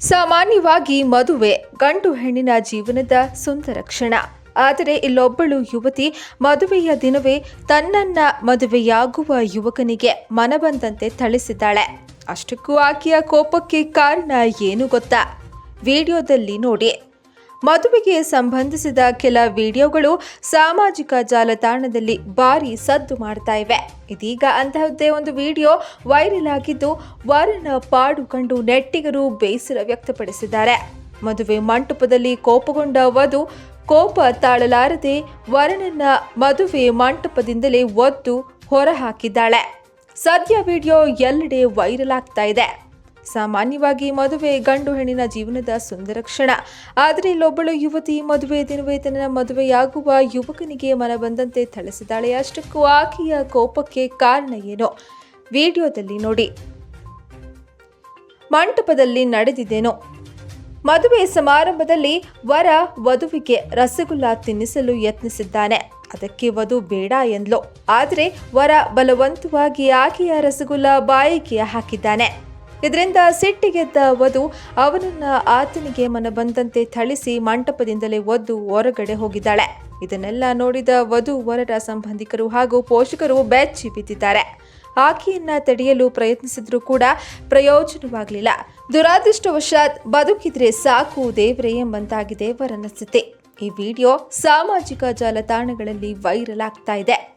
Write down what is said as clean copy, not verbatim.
ಸಾಮಾನ್ಯವಾಗಿ ಮದುವೆ ಗಂಡು ಹೆಣ್ಣಿನ ಜೀವನದ ಸುಂದರ ಕ್ಷಣ. ಆದರೆ ಇಲ್ಲೊಬ್ಬಳು ಯುವತಿ ಮದುವೆಯ ದಿನವೇ ತನ್ನನ್ನ ಮದುವೆಯಾಗುವ ಯುವಕನಿಗೆ ಮನಬಂದಂತೆ ಥಳಿಸಿದ್ದಾಳೆ. ಅಷ್ಟಕ್ಕೂ ಆಕೆಯ ಕೋಪಕ್ಕೆ ಕಾರಣ ಏನು ಗೊತ್ತಾ? ವಿಡಿಯೋದಲ್ಲಿ ನೋಡಿ. ಮದುವೆಗೆ ಸಂಬಂಧಿಸಿದ ಕೆಲ ವಿಡಿಯೋಗಳು ಸಾಮಾಜಿಕ ಜಾಲತಾಣದಲ್ಲಿ ಭಾರಿ ಸದ್ದು ಮಾಡ್ತಾ ಇವೆ. ಇದೀಗ ಅಂತಹದ್ದೇ ಒಂದು ವಿಡಿಯೋ ವೈರಲ್ ಆಗಿದ್ದು, ವರನ ಪಾಡು ಕಂಡು ನೆಟ್ಟಿಗರು ಬೇಸರ ವ್ಯಕ್ತಪಡಿಸಿದ್ದಾರೆ. ಮದುವೆ ಮಂಟಪದಲ್ಲಿ ಕೋಪಗೊಂಡ ವಧು ಕೋಪ ತಾಳಲಾರದೆ ವರನನ್ನ ಮದುವೆ ಮಂಟಪದಿಂದಲೇ ಒದ್ದು ಹೊರಹಾಕಿದ್ದಾಳೆ. ಸದ್ಯ ವಿಡಿಯೋ ಎಲ್ಲೆಡೆ ವೈರಲ್ ಆಗ್ತಾ ಇದೆ. ಸಾಮಾನ್ಯವಾಗಿ ಮದುವೆ ಗಂಡು ಹೆಣ್ಣಿನ ಜೀವನದ ಸುಂದರ ಕ್ಷಣ. ಆದರೆ ಇಲ್ಲೊಬ್ಬಳು ಯುವತಿ ಮದುವೆ ದಿನವೇ ತನ್ನ ಮದುವೆಯಾಗುವ ಯುವಕನಿಗೆ ಮನಬಂದಂತೆ ಥಳಿಸಿದ್ದಾಳೆ. ಅಷ್ಟಕ್ಕೂ ಆಕೆಯ ಕೋಪಕ್ಕೆ ಕಾರಣ ಏನು? ವಿಡಿಯೋದಲ್ಲಿ ನೋಡಿ. ಮಂಟಪದಲ್ಲಿ ನಡೆದಿದ್ದೇನೋ. ಮದುವೆ ಸಮಾರಂಭದಲ್ಲಿ ವರ ವಧುವಿಗೆ ರಸಗುಲ್ಲ ತಿನ್ನಿಸಲು ಯತ್ನಿಸಿದ್ದಾನೆ. ಅದಕ್ಕೆ ವಧು ಬೇಡ ಎಂದ್ಲು. ಆದರೆ ವರ ಬಲವಂತವಾಗಿ ಆಕೆಯ ರಸಗುಲ್ಲ ಬಾಯಿಗೆ ಹಾಕಿದ್ದಾನೆ. ಇದರಿಂದ ಸಿಟ್ಟಿಗೆದ್ದ ವಧು ಅವನನ್ನ ಆತನಿಗೆ ಮನಬಂದಂತೆ ಥಳಿಸಿ ಮಂಟಪದಿಂದಲೇ ಒದ್ದು ಹೊರಗಡೆ ಹೋಗಿದ್ದಾಳೆ. ಇದನ್ನೆಲ್ಲ ನೋಡಿದ ವಧು ವರರ ಸಂಬಂಧಿಕರು ಹಾಗೂ ಪೋಷಕರು ಬೆಚ್ಚಿ ಬಿದ್ದಿದ್ದಾರೆ. ಆಕೆಯನ್ನ ತಡೆಯಲು ಪ್ರಯತ್ನಿಸಿದ್ರೂ ಕೂಡ ಪ್ರಯೋಜನವಾಗಲಿಲ್ಲ. ದುರಾದೃಷ್ಟವಶಾತ್ ಬದುಕಿದ್ರೆ ಸಾಕು ದೇವ್ರೆ ಎಂಬಂತಾಗಿದೆ ವರನ ಸ್ಥಿತಿ. ಈ ವಿಡಿಯೋ ಸಾಮಾಜಿಕ ಜಾಲತಾಣಗಳಲ್ಲಿ ವೈರಲ್ ಆಗ್ತಾ ಇದೆ.